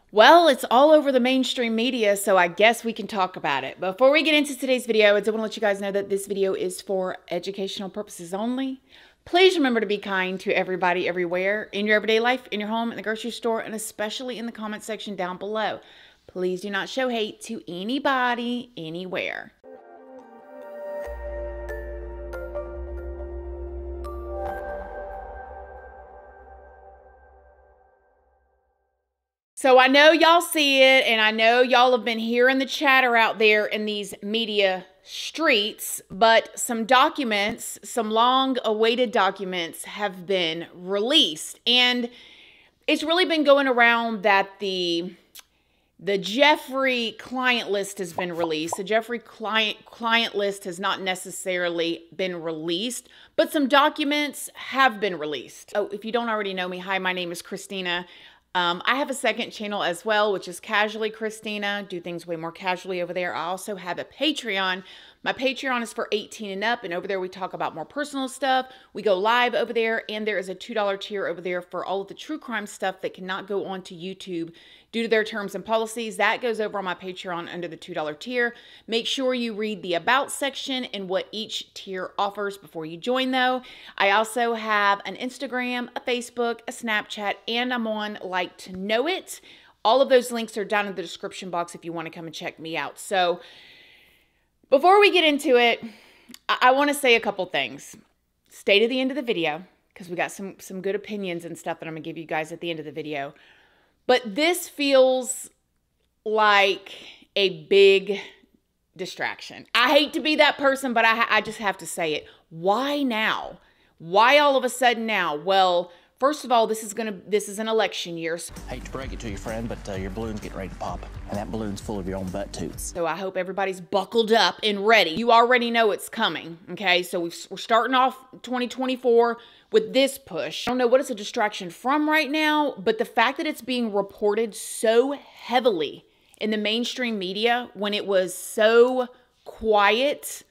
Well, it's all over the mainstream media, so I guess we can talk about it. Before we get into today's video, I do want to let you guys know that this video is for educational purposes only. Please remember to be kind to everybody everywhere, in your everyday life, in your home, in the grocery store, and especially in the comment section down below. Please do not show hate to anybody, anywhere. So I know y'all see it, and I know y'all have been hearing the chatter out there in these media streets, but some documents, some long-awaited documents have been released. And it's really been going around that the Jeffrey client list has been released. The Jeffrey client list has not necessarily been released, but some documents have been released. Oh, if you don't already know me, hi, my name is Christina. I have a second channel as well, which is Casually Christina. Do things way more casually over there. I also have a Patreon. My Patreon is for 18 and up, and over there we talk about more personal stuff. We go live over there, and there is a $2 tier over there for all of the true crime stuff that cannot go onto YouTube due to their terms and policies. That goes over on my Patreon under the $2 tier. Make sure you read the About section and what each tier offers before you join, though. I also have an Instagram, a Facebook, a Snapchat, and I'm on Like to Know It. All of those links are down in the description box if you want to come and check me out. So before we get into it, I want to say a couple things. Stay to the end of the video because we got some good opinions and stuff that I'm going to give you guys at the end of the video. But this feels like a big distraction. I hate to be that person, but I just have to say it. Why now? Why all of a sudden now? Well, first of all, this is an election year. Hate to break it to you, friend, but your balloon's getting ready to pop. And that balloon's full of your own butt toots. So I hope everybody's buckled up and ready. You already know it's coming, okay? So we're starting off 2024 with this push. I don't know what it's a distraction from right now, but the fact that it's being reported so heavily in the mainstream media when it was so quiet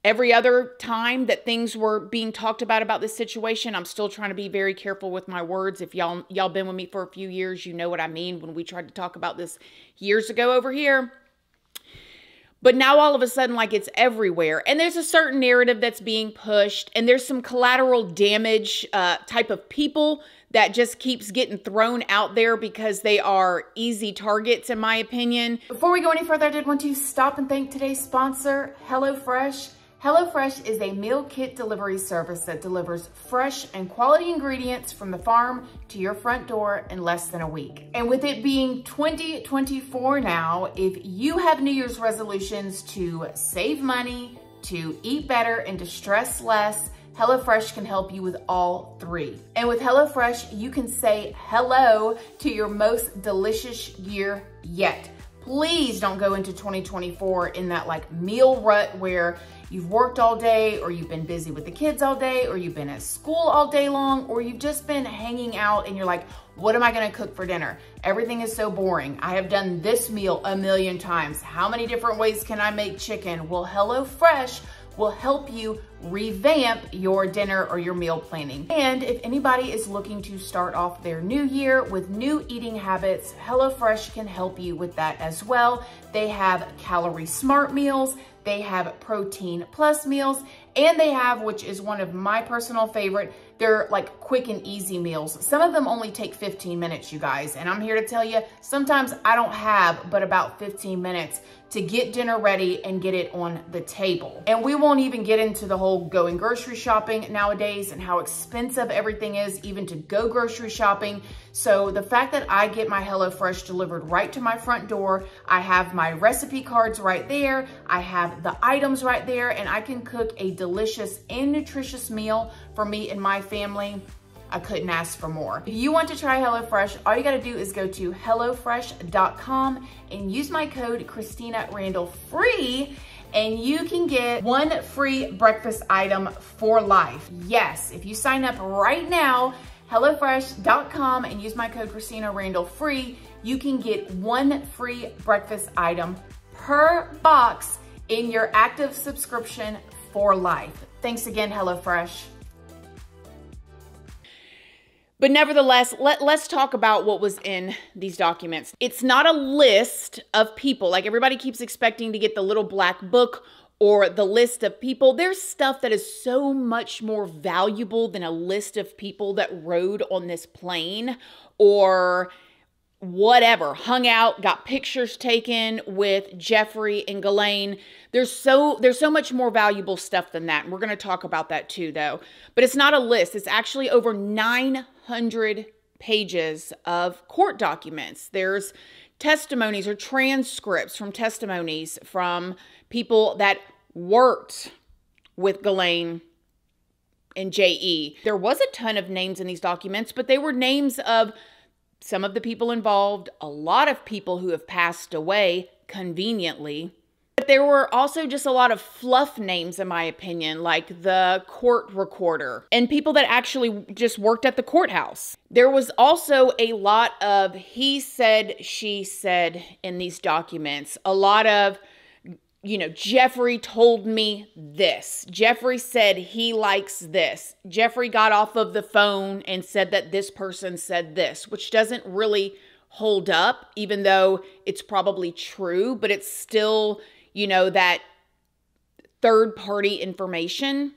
every other time that things were being talked about this situation. I'm still trying to be very careful with my words. If y'all been with me for a few years, you know what I mean when we tried to talk about this years ago over here. But now all of a sudden, like, it's everywhere. And there's a certain narrative that's being pushed. And there's some collateral damage type of people that just keeps getting thrown out there because they are easy targets, in my opinion. Before we go any further, I did want to stop and thank today's sponsor, HelloFresh. HelloFresh is a meal kit delivery service that delivers fresh and quality ingredients from the farm to your front door in less than a week. And with it being 2024 now, if you have New Year's resolutions to save money, to eat better, and to stress less, HelloFresh can help you with all three. And with HelloFresh, you can say hello to your most delicious year yet. Please don't go into 2024 in that like meal rut where you've worked all day, or you've been busy with the kids all day, or you've been at school all day long, or you've just been hanging out and you're like, what am I gonna cook for dinner? Everything is so boring. I have done this meal a million times. How many different ways can I make chicken? Well, HelloFresh will help you revamp your dinner or your meal planning. And if anybody is looking to start off their new year with new eating habits, HelloFresh can help you with that as well. They have calorie smart meals, they have protein plus meals, and they have, which is one of my personal favorite, they're like quick and easy meals. Some of them only take 15 minutes, you guys. And I'm here to tell you, sometimes I don't have but about 15 minutes to get dinner ready and get it on the table. And we won't even get into the whole going grocery shopping nowadays and how expensive everything is even to go grocery shopping. So the fact that I get my HelloFresh delivered right to my front door, I have my recipe cards right there, I have the items right there, and I can cook a delicious and nutritious meal for me and my family. I couldn't ask for more. If you want to try HelloFresh, all you gotta do is go to HelloFresh.com and use my code Christina Randall free, and you can get one free breakfast item for life. Yes, if you sign up right now, HelloFresh.com, and use my code Christina Randall free, you can get one free breakfast item per box in your active subscription for life. Thanks again, HelloFresh. But nevertheless, let's talk about what was in these documents. It's not a list of people. Like everybody keeps expecting to get the little black book or the list of people. There's stuff that is so much more valuable than a list of people that rode on this plane or whatever, hung out, got pictures taken with Jeffrey and Ghislaine. There's so much more valuable stuff than that. And we're going to talk about that too, though. But it's not a list. It's actually over 900 pages of court documents. There's testimonies or transcripts from testimonies from people that worked with Ghislaine and J.E. There was a ton of names in these documents, but they were names of some of the people involved, a lot of people who have passed away conveniently. But there were also just a lot of fluff names, in my opinion, like the court recorder and people that actually just worked at the courthouse. There was also a lot of he said, she said in these documents. A lot of, Jeffrey told me this. Jeffrey said he likes this. Jeffrey got off of the phone and said that this person said this, which doesn't really hold up, even though it's probably true, but it's still, that third-party information.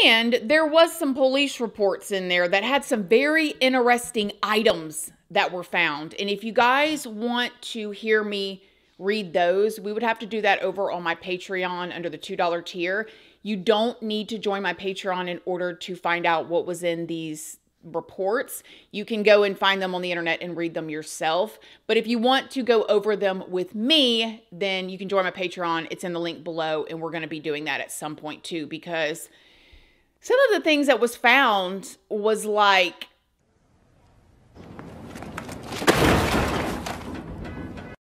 And there was some police reports in there that had some very interesting items that were found. And if you guys want to hear me read those, we would have to do that over on my Patreon under the $2 tier. You don't need to join my Patreon in order to find out what was in these reports. You can go and find them on the internet and read them yourself. But if you want to go over them with me, then you can join my Patreon. It's in the link below, and we're going to be doing that at some point too, because some of the things that was found was like,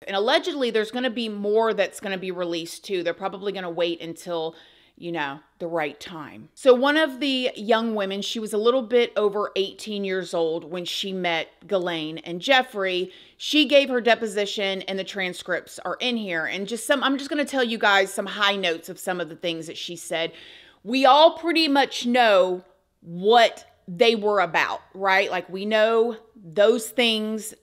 and allegedly, there's going to be more that's going to be released too. They're probably going to wait until, the right time. So one of the young women, she was a little bit over 18 years old when she met Ghislaine and Jeffrey. She gave her deposition, and the transcripts are in here. And I'm just going to tell you guys some high notes of some of the things that she said. We all pretty much know what they were about, right? Like we know those things,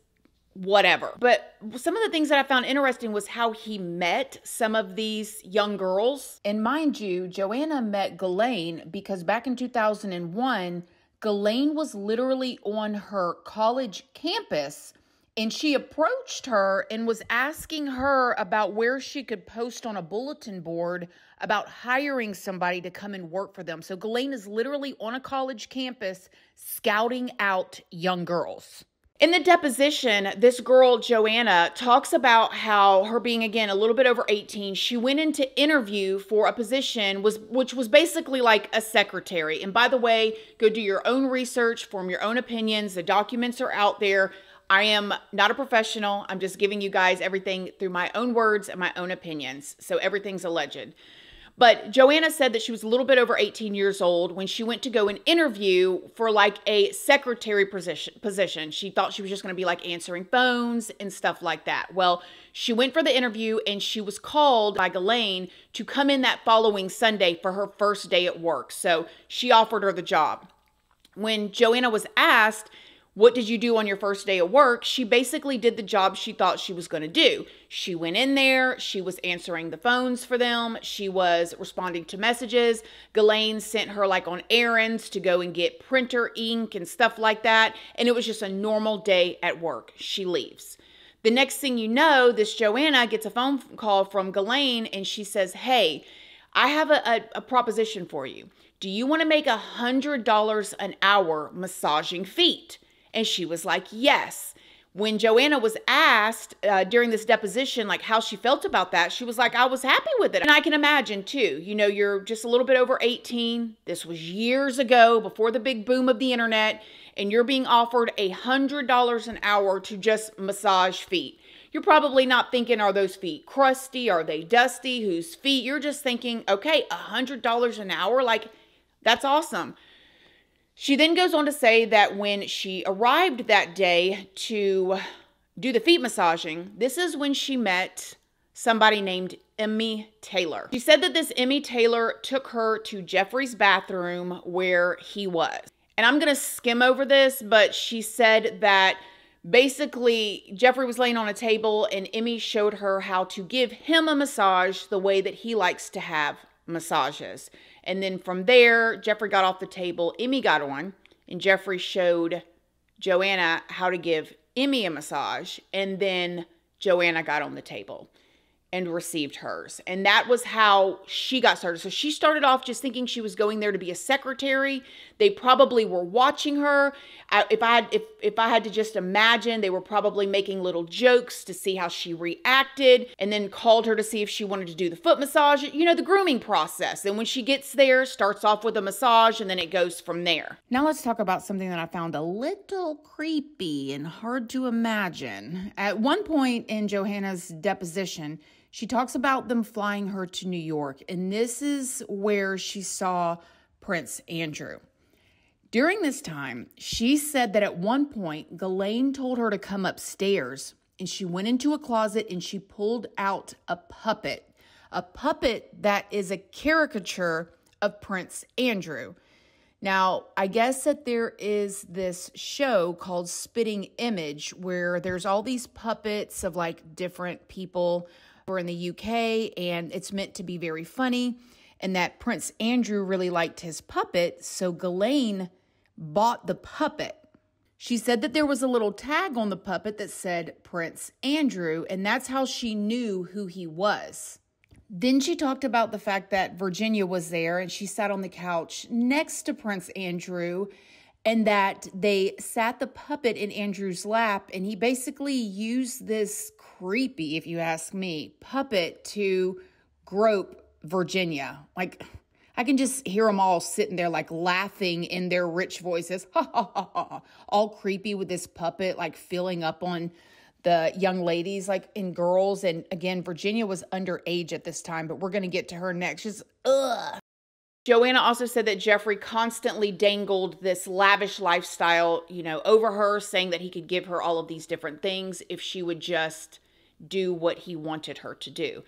whatever. But some of the things that I found interesting was how he met some of these young girls. And mind you, Joanna met Ghislaine because back in 2001, Ghislaine was literally on her college campus, and she approached her and was asking her about where she could post on a bulletin board about hiring somebody to come and work for them. So Ghislaine is literally on a college campus scouting out young girls. In the deposition, this girl, Joanna, talks about how her being, again, a little bit over 18, she went into interview for a position which was basically like a secretary. And by the way, go do your own research, form your own opinions. The documents are out there. I am not a professional. I'm just giving you guys everything through my own words and my own opinions. So everything's alleged. But Joanna said that she was a little bit over 18 years old when she went to go and interview for like a secretary position. She thought she was just going to be like answering phones and stuff like that. Well, she went for the interview, and she was called by Ghislaine to come in that following Sunday for her first day at work. So she offered her the job. When Joanna was asked, what did you do on your first day of work? She basically did the job she thought she was going to do. She went in there. She was answering the phones for them. She was responding to messages. Ghislaine sent her like on errands to go and get printer ink and stuff like that. And it was just a normal day at work. She leaves. The next thing you know, this Joanna gets a phone call from Ghislaine, and she says, hey, I have a proposition for you. Do you want to make $100 an hour massaging feet? And she was like, yes. When Joanna was asked during this deposition, like how she felt about that, she was like, I was happy with it. And I can imagine too, you're just a little bit over 18. This was years ago, before the big boom of the internet, and you're being offered $100 an hour to just massage feet. You're probably not thinking, are those feet crusty? Are they dusty? Whose feet? You're just thinking, okay, $100 an hour? Like, that's awesome. She then goes on to say that when she arrived that day to do the feet massaging, this is when she met somebody named Emmy Taylor. She said that this Emmy Taylor took her to Jeffrey's bathroom where he was. And I'm going to skim over this, but she said that basically Jeffrey was laying on a table and Emmy showed her how to give him a massage the way that he likes to have massages. And then from there, Jeffrey got off the table, Emmy got on, and Jeffrey showed Joanna how to give Emmy a massage. And then Joanna got on the table and received hers. And that was how she got started. So she started off just thinking she was going there to be a secretary. They probably were watching her. If I had to just imagine, they were probably making little jokes to see how she reacted, and then called her to see if she wanted to do the foot massage, you know, the grooming process. And when she gets there, starts off with a massage, and then it goes from there. Now let's talk about something that I found a little creepy and hard to imagine. At one point in Joanna's deposition, she talks about them flying her to New York, and this is where she saw Prince Andrew. During this time, she said that at one point, Ghislaine told her to come upstairs, and she went into a closet and she pulled out a puppet that is a caricature of Prince Andrew. Now, I guess that there is this show called Spitting Image where there's all these puppets of like different people or in the UK, and it's meant to be very funny, and that Prince Andrew really liked his puppet, so Ghislaine bought the puppet. She said that there was a little tag on the puppet that said Prince Andrew, and that's how she knew who he was. Then she talked about the fact that Virginia was there, and she sat on the couch next to Prince Andrew, and that they sat the puppet in Andrew's lap, and he basically used this creepy, if you ask me, puppet to grope Virginia. Like, I can just hear them all sitting there like laughing in their rich voices, ha ha ha ha, all creepy with this puppet like filling up on the young ladies, like in girls. And again, Virginia was underage at this time, but we're going to get to her next. Just, ugh. Joanna also said that Jeffrey constantly dangled this lavish lifestyle, you know, over her, saying that he could give her all of these different things if she would just do what he wanted her to do.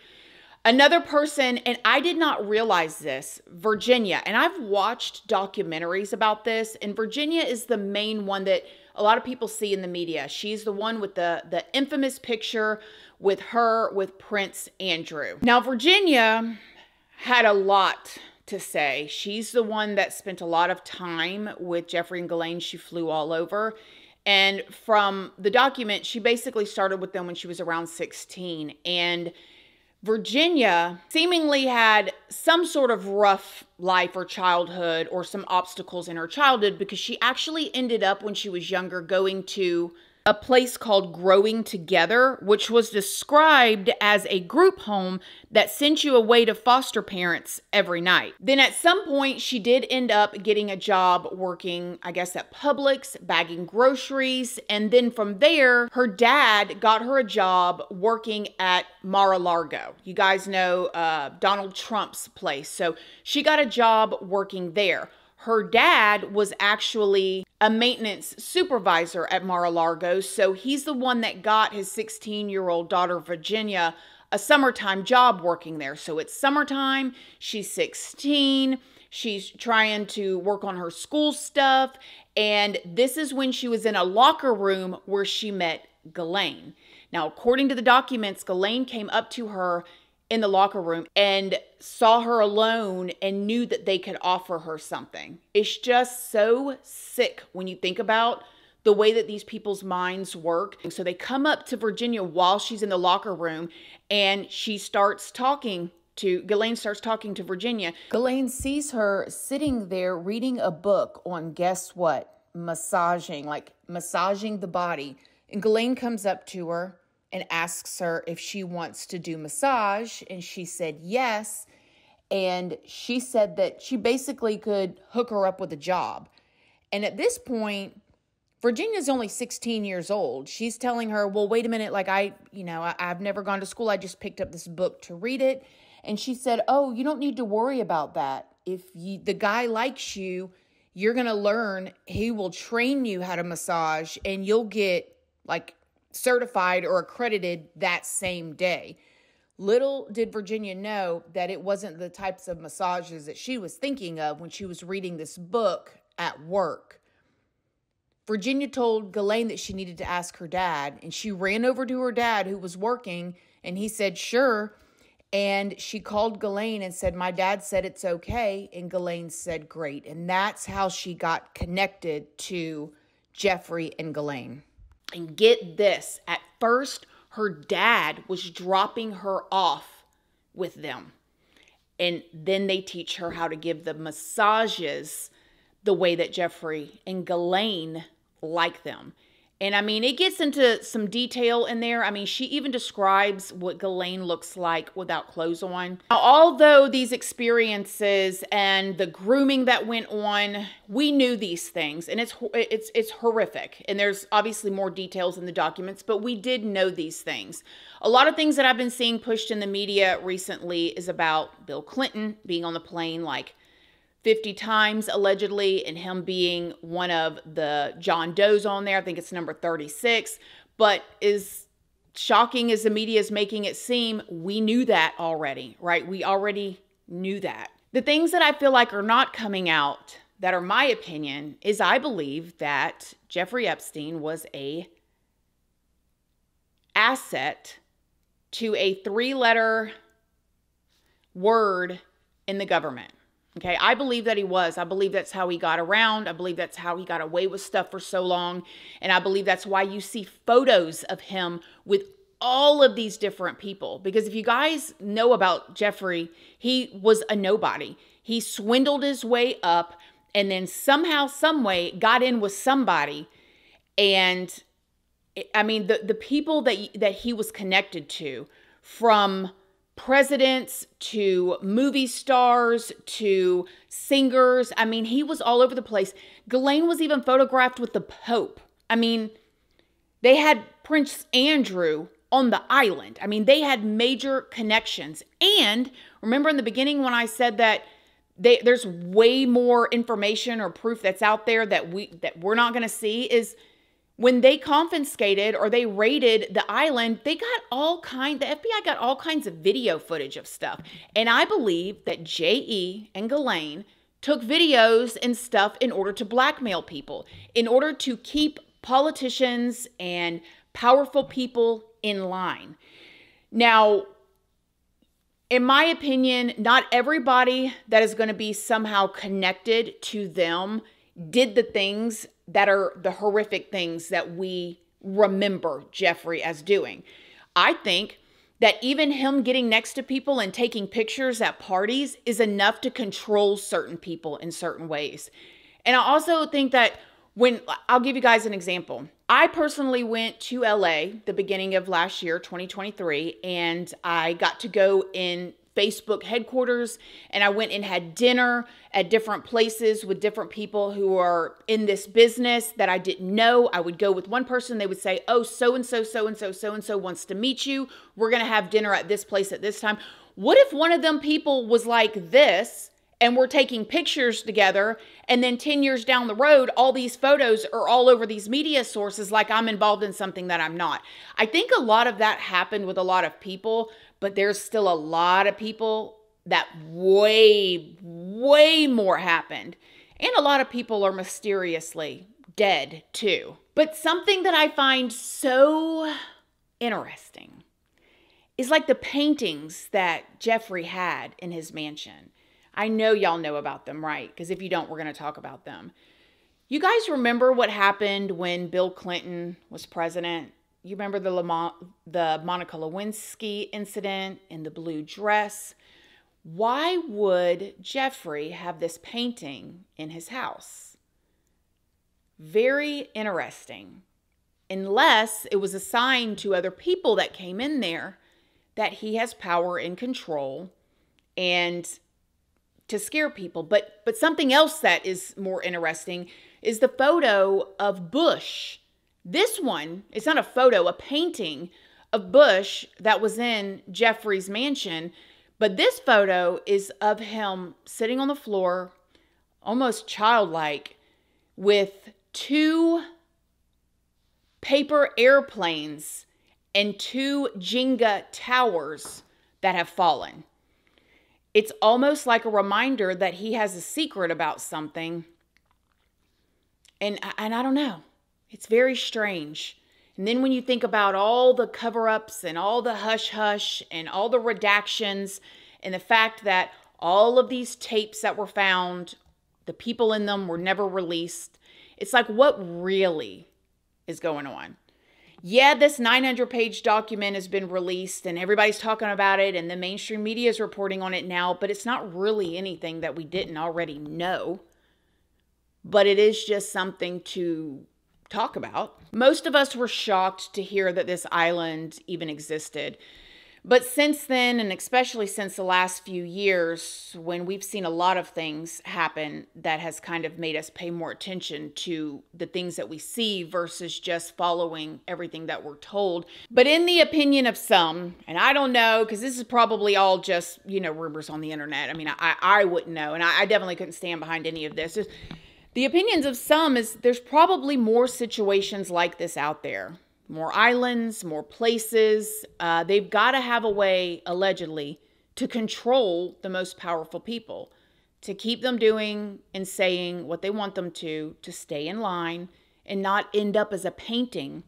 Another person, and I did not realize this, Virginia, and I've watched documentaries about this, and Virginia is the main one that a lot of people see in the media. She's the one with the infamous picture with her with Prince Andrew. Now, Virginia had a lot to say. She's the one that spent a lot of time with Jeffrey and Ghislaine. She flew all over. And from the document, she basically started with them when she was around 16. And Virginia seemingly had some sort of rough life or childhood or some obstacles in her childhood, because she actually ended up, when she was younger, going to a place called Growing Together, which was described as a group home that sent you away to foster parents every night. Then at some point, she did end up getting a job working, I guess, at Publix, bagging groceries. And then from there, her dad got her a job working at Mar-a-Lago. You guys know Donald Trump's place. So she got a job working there. Her dad was actually a maintenance supervisor at Mar-a-Lago, so he's the one that got his 16-year-old daughter, Virginia, a summertime job working there. So it's summertime, she's 16, she's trying to work on her school stuff, and this is when she was in a locker room where she met Ghislaine. Now, according to the documents, Ghislaine came up to her in the locker room and saw her alone and knew that they could offer her something. It's just so sick when you think about the way that these people's minds work. So they come up to Virginia while she's in the locker room, and Ghislaine starts talking to Virginia. Ghislaine sees her sitting there reading a book on, guess what? Massaging the body. And Ghislaine comes up to her and asks her if she wants to do massage, and she said yes, and she said that she basically could hook her up with a job. And at this point, Virginia's only 16 years old. She's telling her, well, wait a minute, like I've never gone to school. I just picked up this book to read it. And she said, oh, you don't need to worry about that. If the guy likes you, you're going to learn. He will train you how to massage, and you'll get certified or accredited that same day. Little did Virginia know that it wasn't the types of massages that she was thinking of when she was reading this book at work. Virginia told Ghislaine that she needed to ask her dad, and she ran over to her dad who was working, and he said, sure. And she called Ghislaine and said, my dad said it's okay. And Ghislaine said, great. And that's how she got connected to Jeffrey and Ghislaine. And get this, at first, her dad was dropping her off with them. And then they teach her how to give the massages the way that Jeffrey and Ghislaine like them. And I mean, it gets into some detail in there. I mean, she even describes what Ghislaine looks like without clothes on. Now, although these experiences and the grooming that went on, we knew these things, and it's horrific. And there's obviously more details in the documents, but we did know these things. A lot of things that I've been seeing pushed in the media recently is about Bill Clinton being on the plane like 50 times allegedly, and him being one of the John Does on there. I think it's number 36. But as shocking as the media is making it seem, we knew that already, right? We already knew that. The things that I feel like are not coming out that are my opinion is I believe that Jeffrey Epstein was a asset to a 3-letter word in the government. Okay, I believe that he was. I believe that's how he got around. I believe that's how he got away with stuff for so long. And I believe that's why you see photos of him with all of these different people. Because if you guys know about Jeffrey, he was a nobody. He swindled his way up and then somehow, some way got in with somebody. And I mean, the people that he was connected to, from presidents to movie stars to singers. I mean, he was all over the place. Ghislaine was even photographed with the Pope. I mean, they had Prince Andrew on the island. I mean, they had major connections. And remember in the beginning when I said that there's way more information or proof that's out there that we're not going to see, is when they confiscated or they raided the island, the FBI got all kinds of video footage of stuff. And I believe that J.E. and Ghislaine took videos and stuff in order to blackmail people, in order to keep politicians and powerful people in line. Now, in my opinion, not everybody that is going to be somehow connected to them did the things that are the horrific things that we remember Jeffrey as doing. I think that even him getting next to people and taking pictures at parties is enough to control certain people in certain ways. And I also think that I'll give you guys an example. I personally went to LA the beginning of last year, 2023, and I got to go in Facebook headquarters, and I went and had dinner at different places with different people who are in this business that I didn't know. I would go with one person. They would say, oh, so-and-so, so-and-so, so-and-so wants to meet you. We're going to have dinner at this place at this time. What if one of them people was like this and we're taking pictures together, and then 10 years down the road, all these photos are all over these media sources like I'm involved in something that I'm not? I think a lot of that happened with a lot of people, but there's still a lot of people that way, way more happened. And a lot of people are mysteriously dead too. But something that I find so interesting is like the paintings that Jeffrey had in his mansion. I know y'all know about them, right? Because if you don't, we're going to talk about them. You guys remember what happened when Bill Clinton was president? You remember the Monica Lewinsky incident in the blue dress? Why would Jeffrey have this painting in his house? Very interesting. Unless it was a sign to other people that came in there that he has power and control and to scare people. But something else that is more interesting is the photo of Bush. This one, it's not a photo, a painting of Bush that was in Jeffrey's mansion. But this photo is of him sitting on the floor, almost childlike, with 2 paper airplanes and 2 Jenga towers that have fallen. It's almost like a reminder that he has a secret about something And I don't know. It's very strange. And then when you think about all the cover-ups and all the hush-hush and all the redactions and the fact that all of these tapes that were found, the people in them were never released, it's like, what really is going on? Yeah, this 900-page document has been released and everybody's talking about it and the mainstream media is reporting on it now, but it's not really anything that we didn't already know. But it is just something to talk about. Most of us were shocked to hear that this island even existed. But since then, and especially since the last few years, when we've seen a lot of things happen that has kind of made us pay more attention to the things that we see versus just following everything that we're told. But in the opinion of some, and I don't know, because this is probably all just, rumors on the internet. I mean, I wouldn't know, and I definitely couldn't stand behind any of this. The opinions of some is there's probably more situations like this out there. More islands, more places. They've got to have a way, allegedly, to control the most powerful people. To keep them doing and saying what they want them to stay in line and not end up as a painting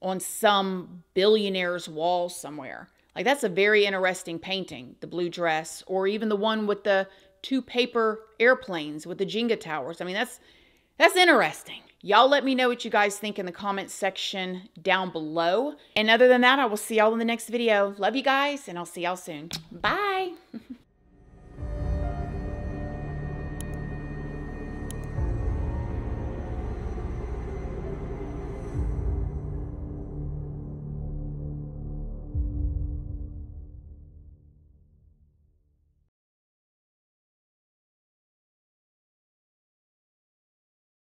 on some billionaire's wall somewhere. Like, that's a very interesting painting, the blue dress, or even the one with the 2 paper airplanes with the Jenga towers. I mean, that's interesting. Y'all let me know what you guys think in the comments section down below. And other than that, I will see y'all in the next video. Love you guys, and I'll see y'all soon. Bye.